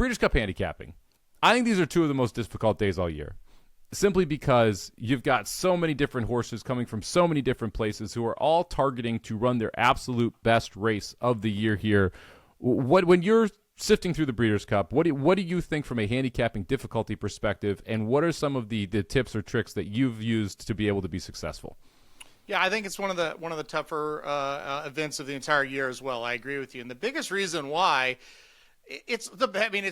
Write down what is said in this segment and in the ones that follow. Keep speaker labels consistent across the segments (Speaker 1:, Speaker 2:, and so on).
Speaker 1: Breeders' Cup handicapping. I think these are two of the most difficult days all year, simply because you've got so many different horses coming from so many different places who are all targeting to run their absolute best race of the year here. When you're sifting through the Breeders' Cup, what do you think from a handicapping difficulty perspective, and what are some of the tips or tricks that you've used to be able to be successful?
Speaker 2: Yeah, I think it's one of the tougher events of the entire year as well. I agree with you, and the biggest reason why it's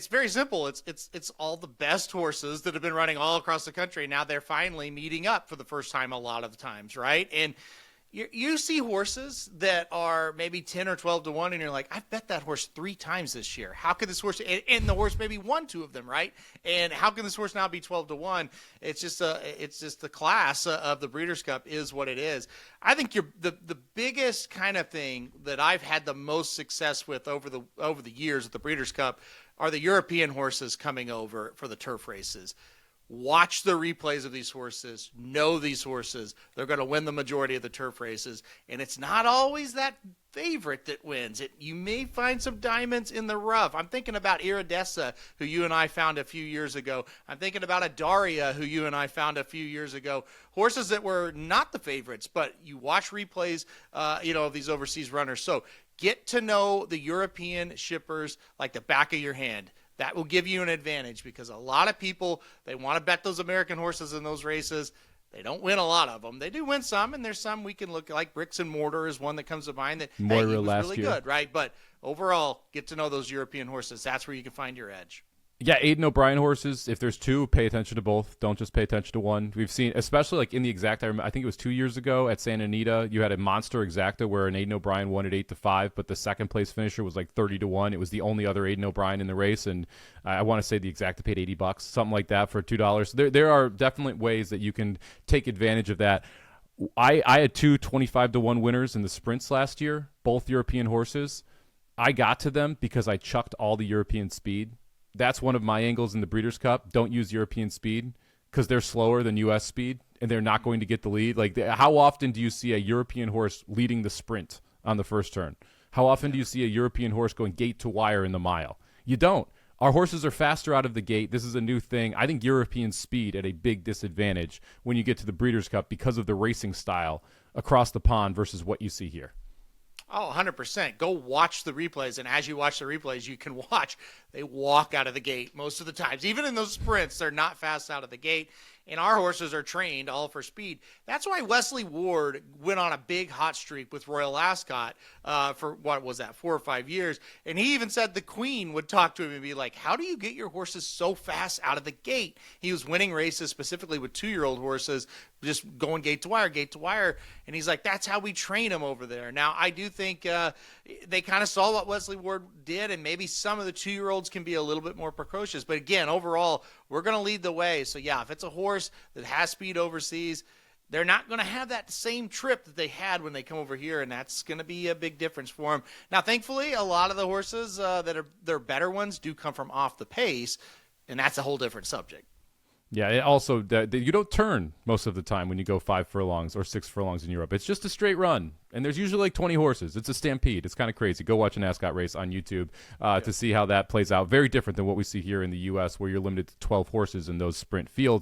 Speaker 2: very simple. It's all the best horses that have been running all across the country. Now they're finally meeting up for the first time a lot of the times, right? And you see horses that are maybe 10 or 12 to 1, and you're like, I've bet that horse 3 times this year. How could this horse, and the horse maybe won 2 of them, right? And how can this horse now be 12 to 1? It's just the class of the Breeders' Cup is what it is. I think the biggest kind of thing that I've had the most success with over the years at the Breeders' Cup are the European horses coming over for the turf races. Watch the replays of these horses, know these horses. They're going to win the majority of the turf races, and it's not always that favorite that wins. You may find some diamonds in the rough. I'm thinking about Iridessa, who you and I found a few years ago. I'm thinking about Adaria, who you and I found a few years ago. Horses that were not the favorites, but you watch replays, of these overseas runners. So get to know the European shippers like the back of your hand. That will give you an advantage because a lot of people, they want to bet those American horses in those races. They don't win a lot of them. They do win some, and there's some we can look like. Bricks and Mortar is one that comes to mind that he was really good, right? But overall, get to know those European horses. That's where you can find your edge.
Speaker 1: Yeah, Aidan O'Brien horses, if there's 2, pay attention to both. Don't just pay attention to one. We've seen, especially like in the exacta, I think it was 2 years ago at Santa Anita, you had a monster exacta where an Aidan O'Brien won at 8-5, but the second place finisher was like 30 to 1. It was the only other Aidan O'Brien in the race, and I want to say the exacta paid $80, something like that for $2. There are definitely ways that you can take advantage of that. I had 2 25 to 1 winners in the sprints last year, both European horses. I got to them because I chucked all the European speed. That's one of my angles in the Breeders' Cup. Don't use European speed because they're slower than U.S. speed, and they're not going to get the lead. Like, how often do you see a European horse leading the sprint on the first turn? How often do you see a European horse going gate to wire in the mile? You don't. Our horses are faster out of the gate. This is a new thing. I think European speed at a big disadvantage when you get to the Breeders' Cup because of the racing style across the pond versus what you see here.
Speaker 2: Oh, 100%. Go watch the replays, and as you watch the replays, you can watch they walk out of the gate most of the times. Even in those sprints, they're not fast out of the gate, and our horses are trained all for speed. That's why Wesley Ward went on a big hot streak with Royal Ascot for, 4 or 5 years, and he even said the Queen would talk to him and be like, how do you get your horses so fast out of the gate? He was winning races specifically with 2-year-old horses, just going gate to wire, and he's like, that's how we train them over there. Now, I do think they kind of saw what Wesley Ward did, and maybe some of the 2-year-olds can be a little bit more precocious. But again, overall, we're going to lead the way. So, yeah, if it's a horse that has speed overseas, they're not going to have that same trip that they had when they come over here, and that's going to be a big difference for them. Now, thankfully, a lot of the horses that are their better ones do come from off the pace, and that's a whole different subject.
Speaker 1: Yeah, it also, you don't turn most of the time when you go 5 furlongs or 6 furlongs in Europe. It's just a straight run, and there's usually like 20 horses. It's a stampede. It's kind of crazy. Go watch an Ascot race on YouTube to see how that plays out. Very different than what we see here in the U.S., where you're limited to 12 horses in those sprint fields.